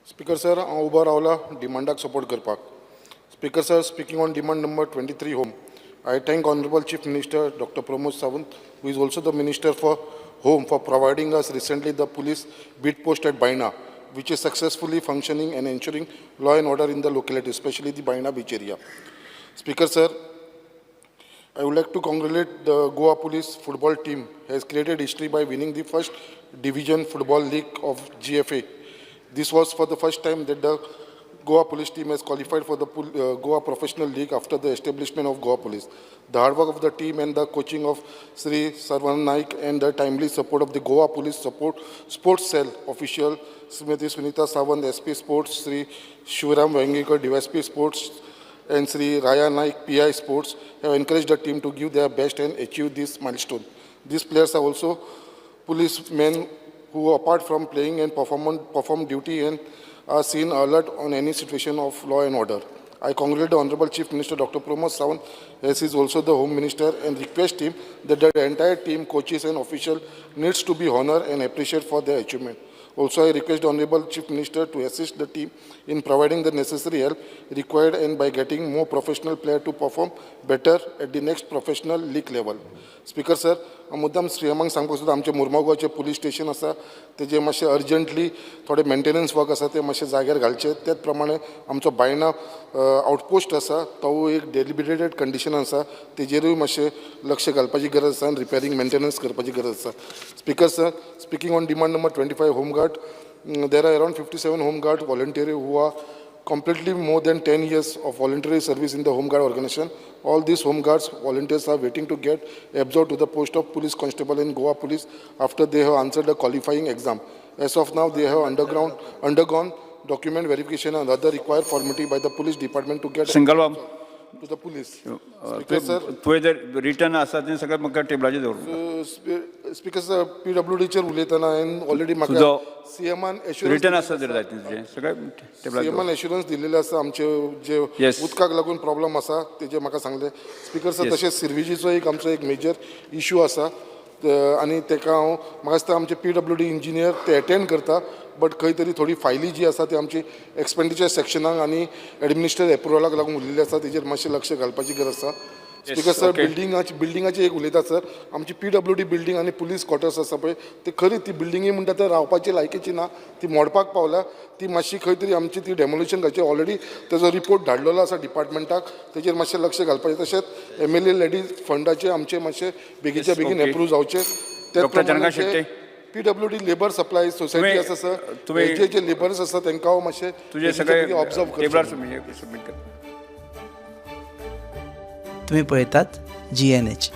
Speaker sir, हांव उबो Rawla डिमांडाक support करपाक. Speaker sir, speaking on demand number 23 home, I thank Honorable Chief Minister Dr. Pramod Sawant, who is also the Minister for Home, for providing us recently the police beat post at Baina, which is successfully functioning and ensuring law and order in the locality, especially the Baina beach area. Speaker sir, I would like to congratulate the Goa Police football team has created history by winning the first division football league of GFA. This was for the first time that the Goa Police team has qualified for the Goa Professional League after the establishment of Goa Police. The hard work of the team and the coaching of Sri Sarvan Naik and the timely support of the Goa Police Sports Cell official Srimati Sunita Sawant, SP Sports, Sri Shivaram Vengekar, DSP Sports, and Sri Raya Naik, PI Sports, have encouraged the team to give their best and achieve this milestone. These players are also policemen who, apart from playing and perform duty and are seen alert on any situation of law and order. I congratulate the Honorable Chief Minister Dr. Pramod Sawant, as he is also the Home Minister, and request him that the entire team, coaches and officials needs to be honored and appreciated for their achievement. Also, I request the Honorable Chief Minister to assist the team in providing the necessary help required and by getting more professional players to perform better at the next professional league level. Speaker sir, मुद्दाम श्रीयमांक सांगपाक सोदता आमचे मुरमाव गोवाचे police station आसा तेजे मातशें urgently थोडे maintenance work आसा ते मातशें जाग्यार घालचे. त्याच प्रमाणे आमचो बायणा आउटपोस्ट आसा तो एक डेलिब्रेटेड कंडिशन आसा तेजेरूय मातशें लक्ष घालपाची गरज आसा आनी रिपेरिंग मेंटेनन्स करपाची गरज आसा. Speaker sir, speaking on demand number 25 home guard, there are around 57 homeguard volunteers who are completely more than 10 years of voluntary service in the Home Guard organization. All these Home Guards volunteers are waiting to get absorbed to the post of police constable in Goa Police after they have answered the qualifying exam. As of now, they have undergone document verification and other required formality by the police department to get to the police. Speaker sir, तुवें जर return आसा तें सगळें म्हाका टेबलाचेर दवर. Speaker sir, PWD chair उलयतना हांवें already म्हाका सीएमान रिटर्न आसा जर जाय तें सगळें टेबलाचेर. सीएमान एश्युरन्स दिल्लेले आसा आमचे जे उदकाक लागून प्रॉब्लम आसा तेजे म्हाका सांगले. स्पीकर सर, तशेंच सिरविजीचो एक आमचो एक मेजर इश्यू आसा आनी तेका हांव म्हाका दिसता आमचे PWD इंजिनियर ते अटेंड करता, बट खंय तरी थोडी फायली जी आसा ती आमची एक्सपेंडिचर सेक्शनाक आनी एडमिनिस्ट्रेटिव्ह एप्रुवलाक लागून उरलेली आसा तेजेर मातशें लक्ष घालपाची गरज आसा. स्पीकर सर, बिल्डिंगाची एक उलयता सर, आमची PWD बिल्डिंग आनी पुलीस क्वॉर्टर्स आसा पळय ते खरी ती बिल्डिंगी म्हणटा ते रावपाची लायकीची ना, ती मोडपाक पावल्या. ती मातशी खंय तरी आमची ती डेमोलिशन करची. ऑलरेडी तेजो रिपोर्ट धाडलेलो आसा डिपार्टमेंटाक, तेजेर मातशें लक्ष घालपाचें. तशेंच MLA लेडीज फंडाचे आमचे मातशें बेगीच्या बेगीन एप्रूव जावचे. PWD लेबर सप्लाय सोसायटी आसा सर, जे लेबर्स आसा तांकां हांव मातशें तुजे सगळे ऑब्जर्व टेबलार सबमिट कर. तुम्ही पळयतात GNH.